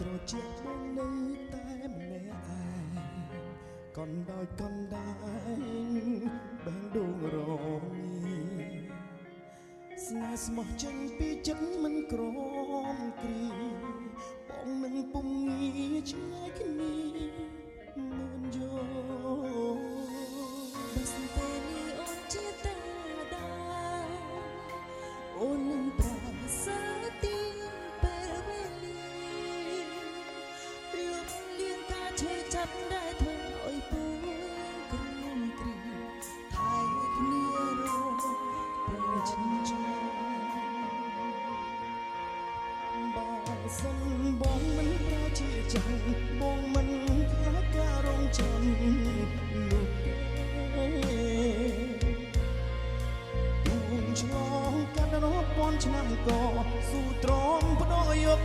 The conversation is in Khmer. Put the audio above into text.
ត្រជាបងនៅតែម្នាក់ឯងកនដោយកនដែងបែងដួងរងាស្នេហ៍ស្មោះចេញពីចិត្តមិនក្រមគ្រីបងនឹងពុំងាឆ្ងាយគ្នាមិនយកបើសិនតែនេះអូនជាតាដាអូននឹងប្រាសាទីពេលវេលាលំលៀងការឈឺចាប់ដែលធ្វើឲ្យពូក្រំគ្រីថែគ្នារងពេលចិនចបើសិនបងមិនប្រែជាចាំបងមិនខ្លាចការរងចាំនោះទេឆ្លងកាត់រាប់ពាន់ឆ្នាំក៏ស៊ូទ្រាំបដូរយក